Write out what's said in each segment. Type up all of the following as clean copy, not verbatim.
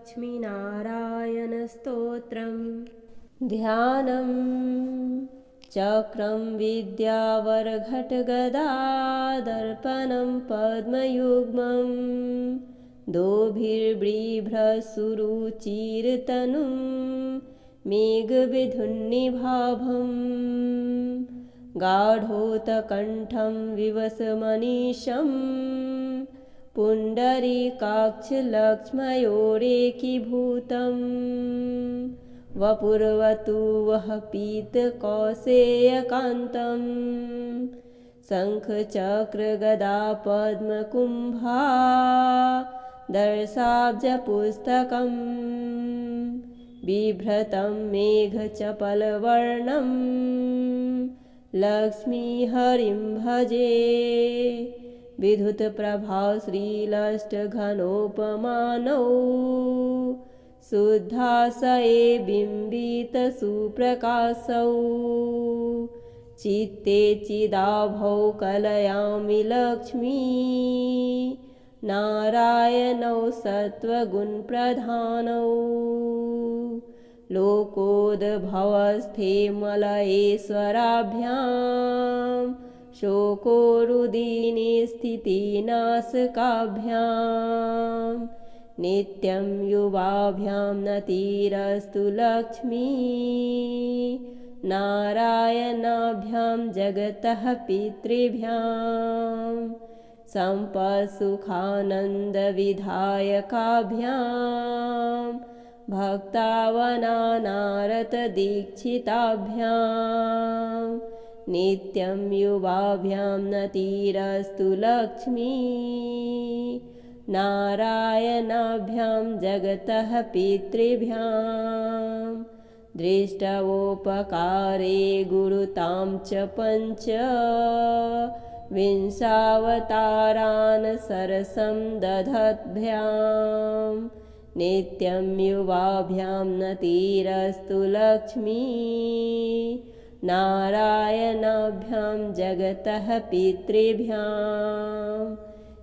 लक्ष्मीनारायणस्तोत्रम् ध्यानं चक्रं विद्यावरघटगदादर्पणं पद्मयुग्मं दोभिर्बिभ्रसुरुचिरतनुं मेघविधुन्निभाभं गाढोत्कण्ठं विवसमनीशं पुण्डरीकाक्षलक्ष्मयोरेकीभूतं वपुर्वतु वः पीतकौसेयकान्तं शङ्खचक्रगदापद्मकुम्भा दर्शाब्जपुस्तकं बिभ्रतं मेघचपलवर्णं लक्ष्मीहरिं भजे विद्युत्प्रभाव श्रीलष्टघनोपमानौ शुद्धाशये बिम्बितसुप्रकाशौ चित्ते चिदाभौ कलयामि लक्ष्मी नारायणौ सत्त्वगुणप्रधानौ लोकोद्भवस्थे मलयेश्वराभ्यां शोकोरुदिनी स्थितिनाशकाभ्यां नित्यं युवाभ्यां नतिरस्तु लक्ष्मी नारायणाभ्यां जगतः पितृभ्यां सम्पत्सुखानन्दविधायकाभ्यां भक्तावनानारतदीक्षिताभ्यां नित्यं युवाभ्यां नतिरस्तु लक्ष्मी नारायणाभ्यां जगतः पितृभ्यां दृष्टवोपकारे गुरुतां च पञ्च विंशावतारान् सरसं दधद्भ्यां नित्यं युवाभ्यां नतिरस्तु लक्ष्मी नारायणाभ्यां जगतः पितृभ्यां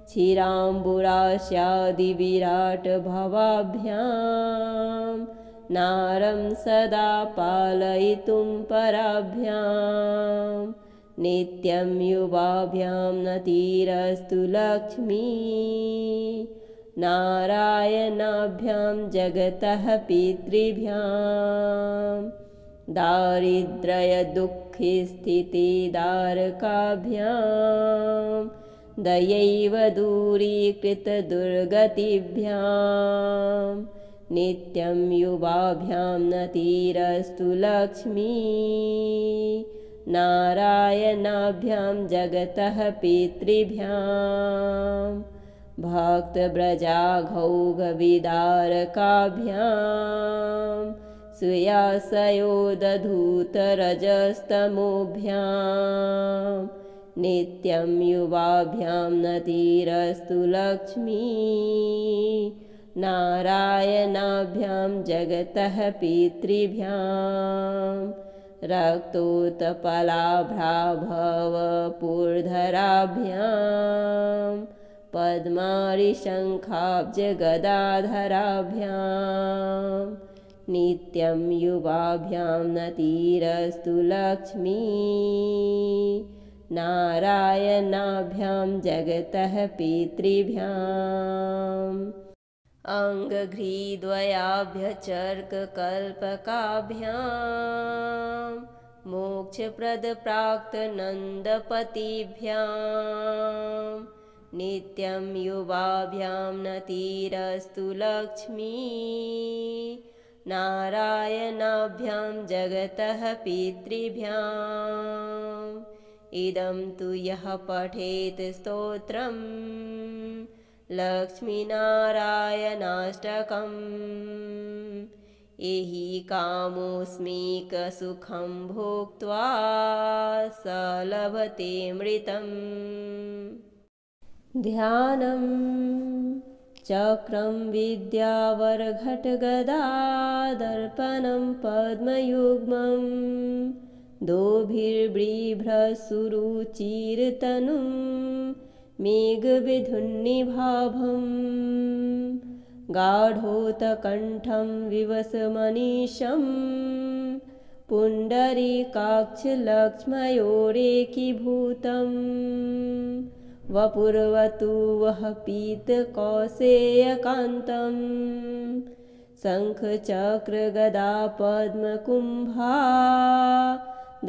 क्षीराम्बुरास्यादिविराटभवाभ्यां नारं सदा पालयितुं पराभ्यां नित्यं युवाभ्यां नतिरस्तु लक्ष्मी नारायणाभ्यां जगतः पितृभ्यां दारिद्र्यदुःखस्थितिदारकाभ्यां दयैव दूरीकृतदुर्गतिभ्यां नित्यं युवाभ्यां नतिरस्तु लक्ष्मी नारायणाभ्यां जगतः पितृभ्यां भक्तव्रजाघौघविदारकाभ्यां सुयासयोदधूतरजस्तमोभ्यां नित्यं युवाभ्यां नतिरस्तु लक्ष्मी नारायणाभ्यां जगतः पितृभ्यां रक्तोत्पलाभ्राभवपूर्धराभ्यां पद्मारिशङ्खाब्जगदाधराभ्यां नित्यं युवाभ्यां नतिरस्तु लक्ष्मी नारायणाभ्यां जगतः पितृभ्याम् अङ्घ्रिद्वयाभ्यचर्ककल्पकाभ्यां मोक्षप्रदप्राक्तनन्दपतिभ्यां नित्यं युवाभ्यां नतिरस्तु लक्ष्मी नारायणाभ्यां जगतः पितृभ्याम् इदं तु यः पठेत् स्तोत्रम् लक्ष्मीनारायणाष्टकम् एहि कामोऽस्मिकसुखं भोक्त्वा स लभतेऽमृतम् ध्यानं चक्रं विद्यावरघटगदादर्पणं पद्मयुग्मं दोभिर्बिभ्रसुरुचिरतनुं मेघविधुन्निभाभं गाढोत्कण्ठं विवसमनीशं पुण्डरीकाक्षलक्ष्मयोरेकीभूतम् वपुर्वतु वः पीतकौसेयकान्तं शङ्खचक्रगदा पद्मकुम्भा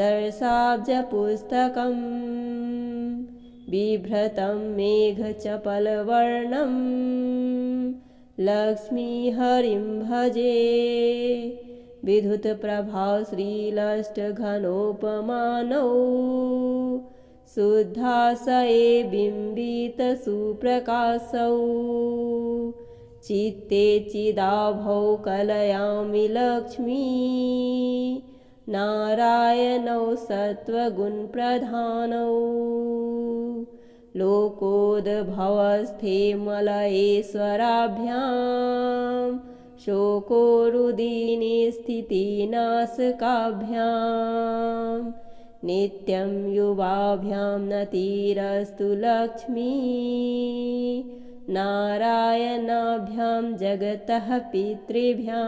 दर्शाब्जपुस्तकम् बिभ्रतं मेघचपलवर्णं लक्ष्मीहरिं भजे विद्युत्प्रभाव श्रीलष्टघनोपमानौ शुद्धाशये बिम्बितसुप्रकाशौ चित्ते चिदाभौ कलयामि लक्ष्मी नारायणौ सत्त्वगुणप्रधानौ लोकोद्भवस्थे मलयेश्वराभ्यां शोकोरुदीने स्थितिनाशकाभ्यां नित्यं युवाभ्यां नतिरस्तु लक्ष्मी नारायणाभ्यां जगतः पितृभ्यां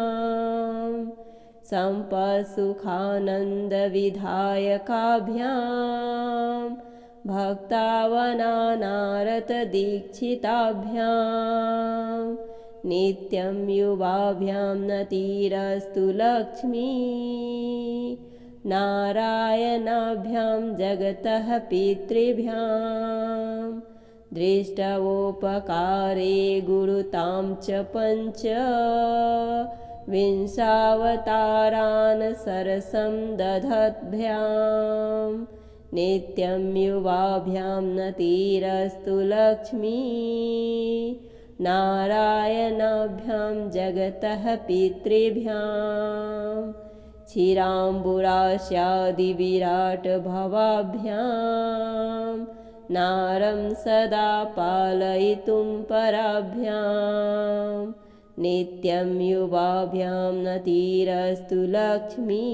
सम्पत्सुखानन्दविधायकाभ्यां भक्तावनानारतदीक्षिताभ्यां नित्यं युवाभ्यां नतिरस्तु लक्ष्मी नारायणाभ्यां जगतः पितृभ्यां दृष्टवोपकारे गुरुतां च पञ्च विंशावतारान् सरसं दधद्भ्यां नित्यं युवाभ्यां नतिरस्तु लक्ष्मी नारायणाभ्यां जगतः पितृभ्यां क्षीराम्बुरास्यादिविराटभवाभ्यां नारं सदा पालयितुं पराभ्यां नित्यं युवाभ्यां नतिरस्तु लक्ष्मी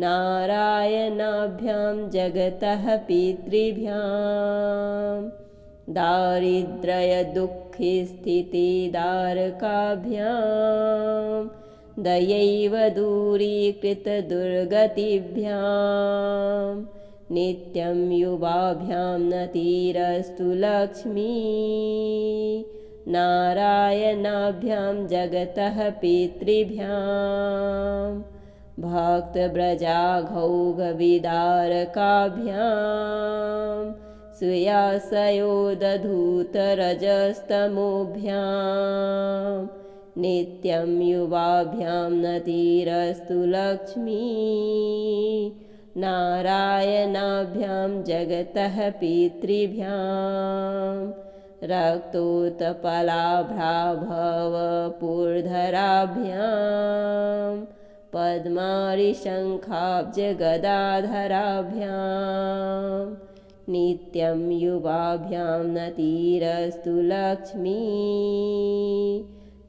नारायणाभ्यां जगतः पितृभ्यां दारिद्र्यदुःखस्थितिदारकाभ्यां दयैव दूरीकृतदुर्गतिभ्यां नित्यं युवाभ्यां नतिरस्तु लक्ष्मी नारायणाभ्यां जगतः पितृभ्यां भक्तव्रजाघौघविदारकाभ्यां सुयासयोदधूतरजस्तमोभ्यां नित्यं युवाभ्यां नतिरस्तु लक्ष्मी नारायणाभ्यां जगतः पितृभ्यां रक्तोत्पलाभ्राभवपूर्धराभ्यां पद्मारिशङ्खाब्जगदाधराभ्यां नित्यं युवाभ्यां नतिरस्तु लक्ष्मी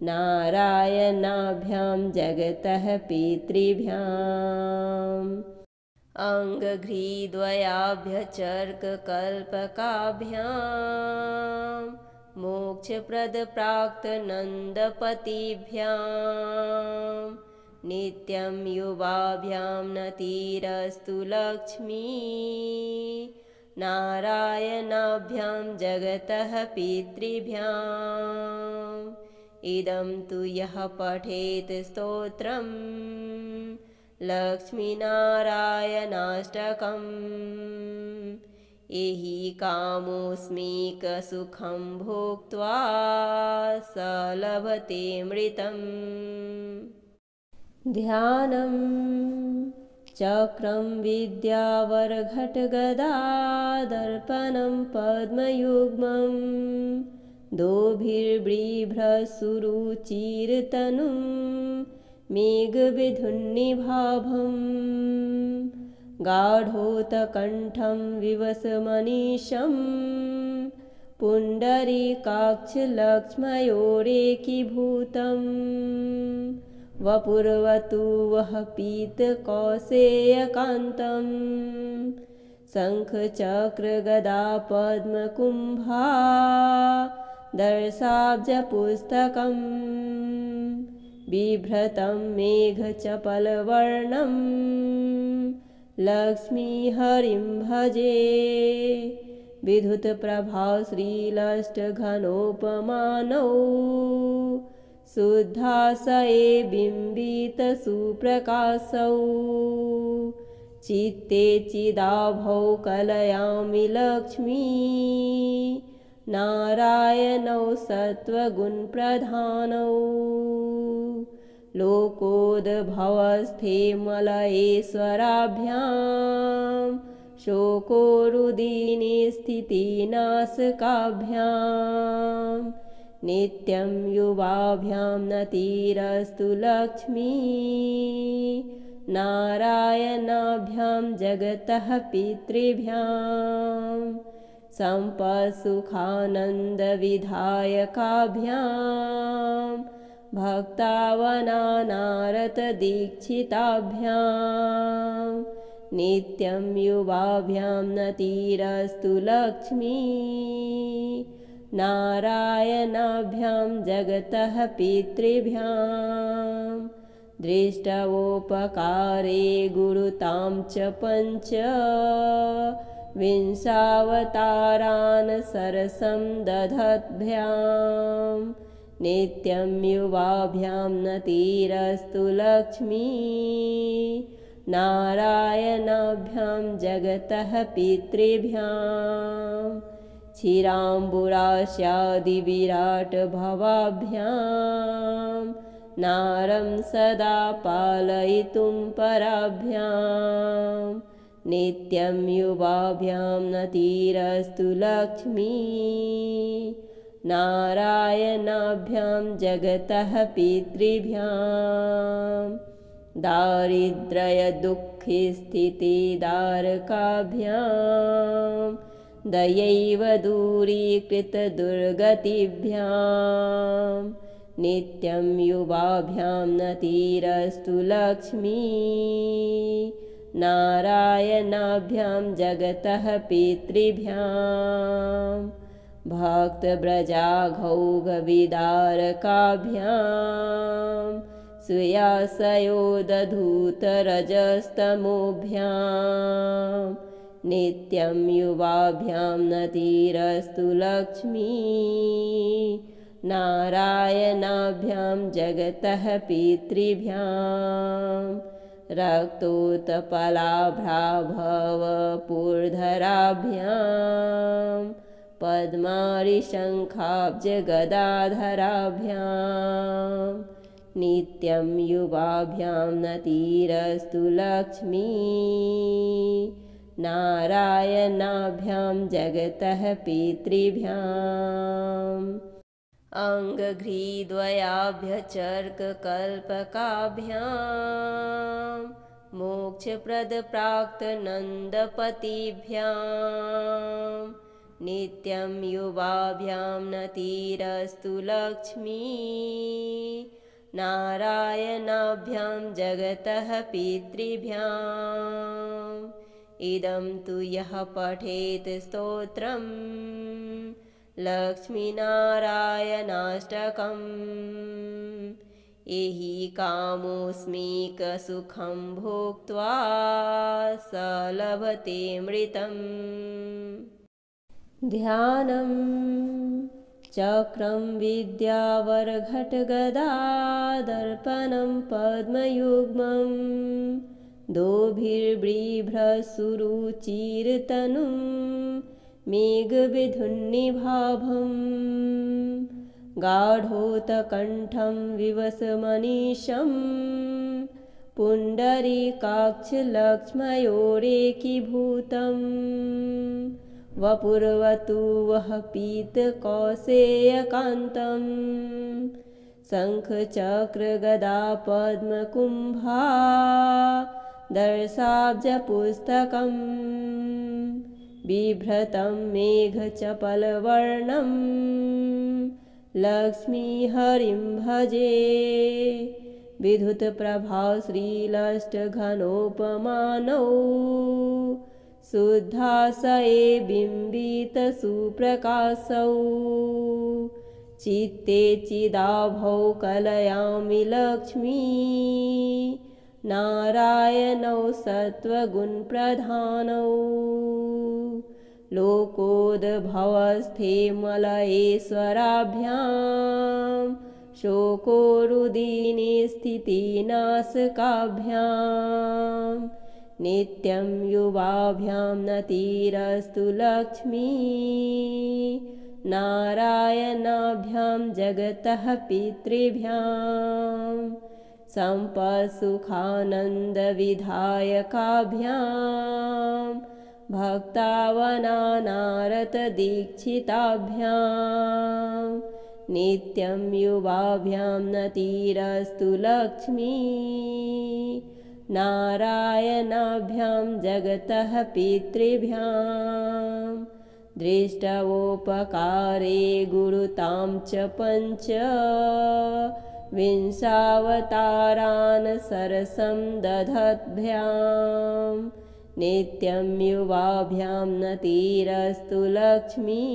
नारायणाभ्यां जगतः पितृभ्याम् अङ्घ्रिद्वयाभ्यचर्ककल्पकाभ्यां मोक्षप्रदप्राक्तनन्दपतिभ्यां नित्यं युवाभ्यां नतिरस्तु लक्ष्मी नारायणाभ्यां जगतः पितृभ्याम् इदं तु यः पठेत् स्तोत्रम् लक्ष्मीनारायणाष्टकम् एहि कामोऽस्मिकसुखं भोक्त्वा स लभते मृतम् ध्यानं चक्रं विद्यावरघटगदादर्पणं पद्मयुग्मं दोभिर्बिभ्रसुरुचिरतनुं मेघविधुन्निभाभं गाढोत्कण्ठं विवसमनीशं पुण्डरीकाक्षलक्ष्मयोरेकीभूतं वपुर्वतु वः पीतकौसेयकान्तं शङ्खचक्रगदा पद्मकुम्भा दर्शाब्जपुस्तकम् बिभ्रतं मेघचपलवर्णं लक्ष्मीहरिं भजे विद्युत्प्रभाव श्रीलष्टघनोपमानौ शुद्धाशये बिम्बितसुप्रकाशौ चित्ते चिदाभौ कलयामि लक्ष्मी नारायणौ सत्त्वगुणप्रधानौ लोकोद्भवस्थे मलयेश्वराभ्यां शोकोरुदीने स्थितिनाशकाभ्यां नित्यं युवाभ्यां नतिरस्तु लक्ष्मी नारायणाभ्यां जगतः पितृभ्यां सम्पत्सुखानन्दविधायकाभ्यां भक्तावनानारतदीक्षिताभ्यां नित्यं युवाभ्यां नतिरस्तु लक्ष्मी नारायणाभ्यां जगतः पितृभ्यां दृष्टवोपकारे गुरुतां च पञ्च विंशावतारान् सरसं दधद्भ्यां नित्यं युवाभ्यां नतिरस्तु लक्ष्मी नारायणाभ्यां जगतः पितृभ्यां क्षीराम्बुरास्यादिविराट भवाभ्यां नारं सदा पालयितुं पराभ्यां नित्यं युवाभ्यां नतिरस्तु लक्ष्मी नारायणाभ्यां जगतः पितृभ्यां दारिद्र्यदुःखस्थितिदारकाभ्यां दयैव दूरीकृतदुर्गतिभ्यां नित्यं युवाभ्यां नतिरस्तु लक्ष्मी नारायणाभ्यां जगतः पितृभ्यां भक्तव्रजाघौघविदारकाभ्यां सुयासयोदधूतरजस्तमोभ्यां नित्यं युवाभ्यां नतिरस्तु लक्ष्मी नारायणाभ्यां जगतः पितृभ्यां रक्तोत्पलाभ्राभवपूर्धराभ्यां पद्मारिशङ्खाब्जगदाधराभ्यां नित्यं युवाभ्यां नतिरस्तु लक्ष्मी नारायणाभ्यां जगतः पितृभ्याम् अङ्घ्रिद्वयाभ्यचर्ककल्पकाभ्यां मोक्षप्रदप्राक्तनन्दपतिभ्यां नित्यं युवाभ्यां नतिरस्तु लक्ष्मी नारायणाभ्यां जगतः पितृभ्याम् इदं तु यः पठेत् स्तोत्रम् लक्ष्मीनारायणाष्टकम् एहि कामोऽस्मिकसुखं भोक्त्वा स लभतेऽमृतम् ध्यानं चक्रं विद्यावरघटगदादर्पणं पद्मयुग्मं दोभिर्बिभ्रसुरुचिरतनुं मेघविधुन्निभाभं गाढोत्कण्ठं विवसमनीशं पुण्डरीकाक्षलक्ष्मयोरेकीभूतं वपुर्वतु वः पीतकौसेयकान्तं शङ्खचक्रगदापद्मकुम्भा दर्शाब्जपुस्तकं बिभ्रतं मेघचपलवर्णं लक्ष्मीहरिं भजे विद्युत्प्रभाव श्रीलष्टघनोपमानौ शुद्धाशये बिम्बितसुप्रकाशौ चित्ते चिदाभौ कलयामि लक्ष्मी नारायणौ सत्त्वगुणप्रधानौ लोकोद्भवस्थे मलयेश्वराभ्यां शोकोरुदिनी स्थितिनाशकाभ्यां नित्यं युवाभ्यां नतिरस्तु लक्ष्मी नारायणाभ्यां जगतः पितृभ्यां सम्पत्सुखानन्दविधायकाभ्यां भक्तावनानारतदीक्षिताभ्यां नित्यं युवाभ्यां नतिरस्तु लक्ष्मी नारायणाभ्यां जगतः पितृभ्यां दृष्टवोपकारे गुरुतां च पञ्च विंशावतारान् सरसं दधद्भ्यां नित्यं युवाभ्यां नतिरस्तु लक्ष्मी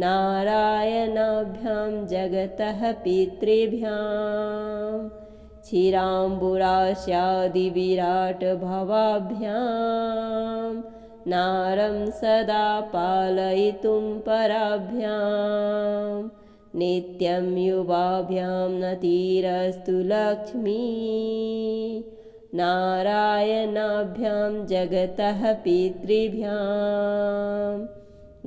नारायणाभ्यां जगतः पितृभ्यां क्षीराम्बुरास्यादिविराटभवाभ्यां नारं सदा पालयितुं पराभ्यां नित्यं युवाभ्यां नतिरस्तु लक्ष्मी नारायणाभ्यां जगतः पितृभ्यां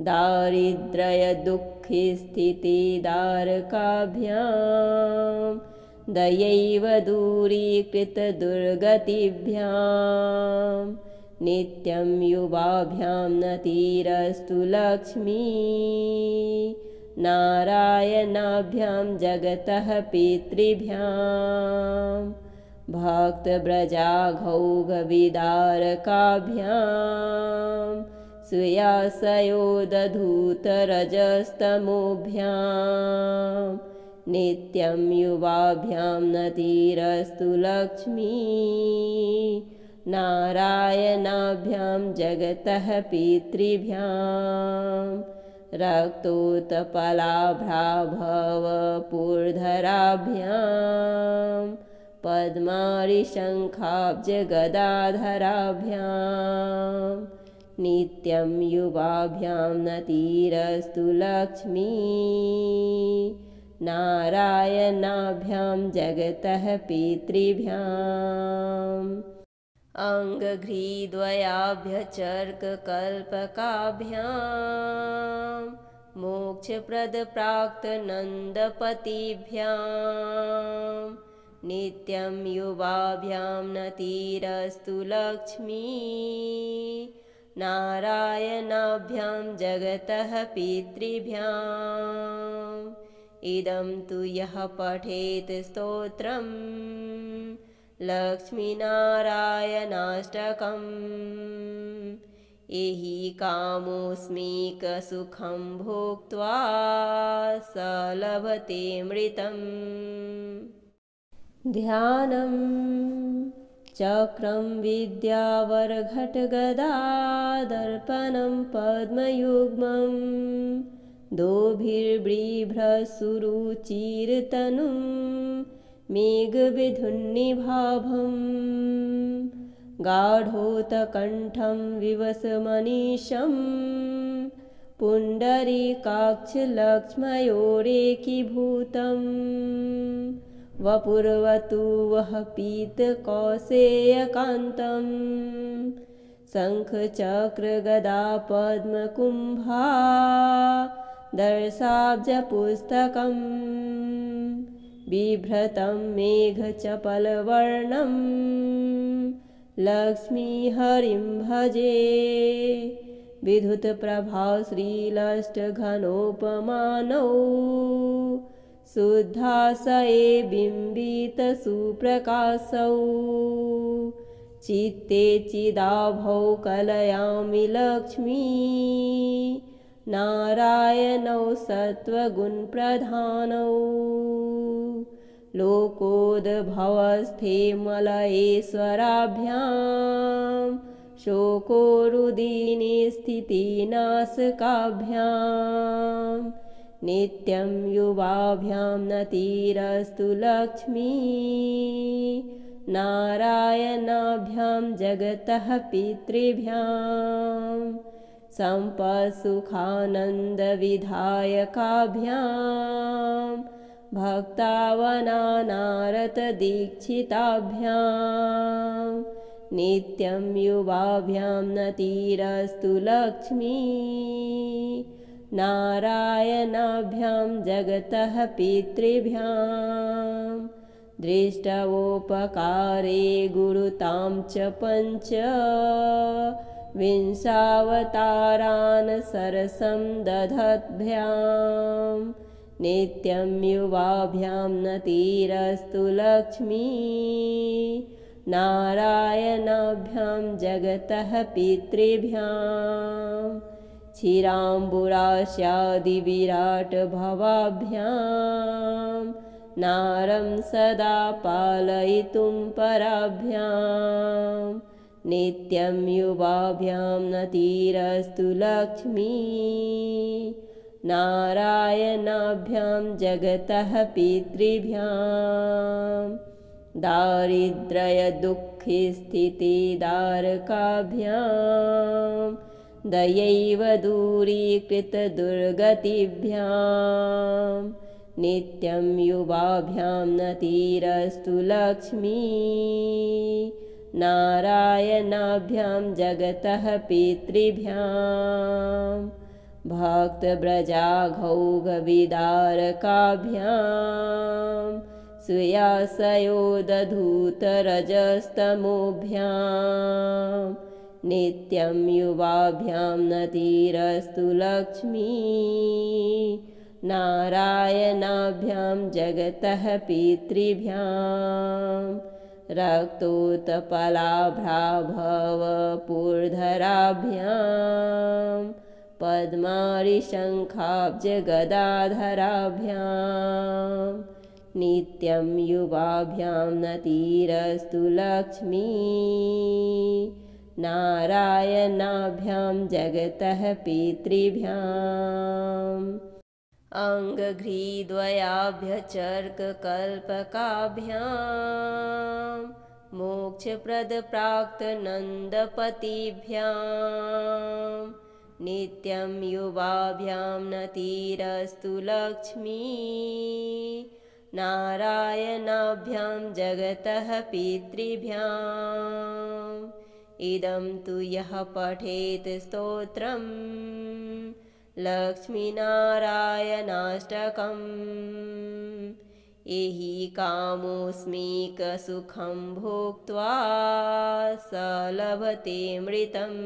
दारिद्र्यदुःखस्थितिदारकाभ्यां दयैव दूरीकृतदुर्गतिभ्यां नित्यं युवाभ्यां नतिरस्तु लक्ष्मी नारायणाभ्यां जगतः पितृभ्यां भक्तव्रजाघौघविदारकाभ्यां सुयासयोदधूतरजस्तमोभ्यां नित्यं युवाभ्यां नतिरस्तु लक्ष्मी नारायणाभ्यां जगतः पितृभ्यां रक्तोत्पलाभ्राभवपूर्धराभ्यां पद्मारिशङ्खाब्जगदाधराभ्यां नित्यं युवाभ्यां नतिरस्तु लक्ष्मी नारायणाभ्यां जगतः पितृभ्याम् अङ्घ्रिद्वयाभ्यचर्ककल्पकाभ्यां मोक्षप्रदप्राक्तनन्दपतिभ्यां नित्यं युवाभ्यां नतिरस्तु लक्ष्मी नारायणाभ्यां जगतः पितृभ्याम् इदं तु यः पठेत् स्तोत्रम् लक्ष्मीनारायणाष्टकम् एहि कामोऽस्मिकसुखं भोक्त्वा स लभतेऽमृतम् ध्यानं चक्रं विद्यावरघटगदादर्पणं पद्मयुग्मं दोभिर्बिभ्रसुरुचिरतनुं मेघविधुन्निभाभं गाढोत्कण्ठं विवसमनीशं पुण्डरीकाक्षलक्ष्मयोरेकीभूतं वपुर्वतु वः पीतकौसेयकान्तं शङ्खचक्रगदापद्मकुम्भा दर्शाब्जपुस्तकं बिभ्रतं मेघचपलवर्णं लक्ष्मीहरिं भजे विद्युत्प्रभाव श्रीलष्टघनोपमानौ शुद्धाशये बिम्बितसुप्रकाशौ चित्ते चिदाभौ कलयामि लक्ष्मी नारायणौ सत्त्वगुणप्रधानौ लोकोद्भवस्थे मलयेश्वराभ्यां शोकोरुदीने स्थितिनाशकाभ्यां नित्यं युवाभ्यां नतिरस्तु लक्ष्मी नारायणाभ्यां जगतः पितृभ्यां सम्पत्सुखानन्दविधायकाभ्यां भक्तावनानारतदीक्षिताभ्यां नित्यं युवाभ्यां नतिरस्तु लक्ष्मी नारायणाभ्यां जगतः पितृभ्यां दृष्टवोपकारे गुरुतां च पञ्च विंशावतारान् सरसं दधद्भ्यां नित्यं युवाभ्यां नतिरस्तु लक्ष्मी नारायणाभ्यां जगतः पितृभ्यां क्षीराम्बुरास्यादिविराटभवाभ्यां नारं सदा पालयितुं पराभ्यां नित्यं युवाभ्यां नतिरस्तु लक्ष्मी नारायणाभ्यां जगतः पितृभ्यां दारिद्र्यदुःखिस्थितिदारकाभ्यां दयैव दूरीकृतदुर्गतिभ्यां नित्यं युवाभ्यां नतिरस्तु लक्ष्मी नारायणाभ्यां जगतः पितृभ्यां भक्तव्रजाघौघविदारकाभ्यां सुयासयोदधूतरजस्तमोभ्यां नित्यं युवाभ्यां नतिरस्तु लक्ष्मी नारायणाभ्यां जगतः पितृभ्यां रक्तोत्पलाभ्राभवपूर्धराभ्यां पद्मारिशङ्खाब्जगदाधराभ्यां नित्यं युवाभ्यां नतिरस्तु लक्ष्मी नारायणाभ्यां जगतः पितृभ्याम् अङ्घ्रिद्वयाभ्यचर्ककल्पकाभ्यां मोक्षप्रदप्राक्तनन्दपतिभ्यां नित्यं युवाभ्यां नतिरस्तु लक्ष्मी नारायणाभ्यां जगतः पितृभ्याम् इदं तु यः पठेत् स्तोत्रम् लक्ष्मीनारायणाष्टकम् एहि कामोऽस्मिकसुखं भोक्त्वा स लभतेऽमृतम्।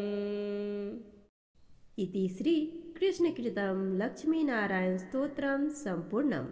इति श्री कृष्णकृतं लक्ष्मीनारायण स्तोत्रं सम्पूर्णम्।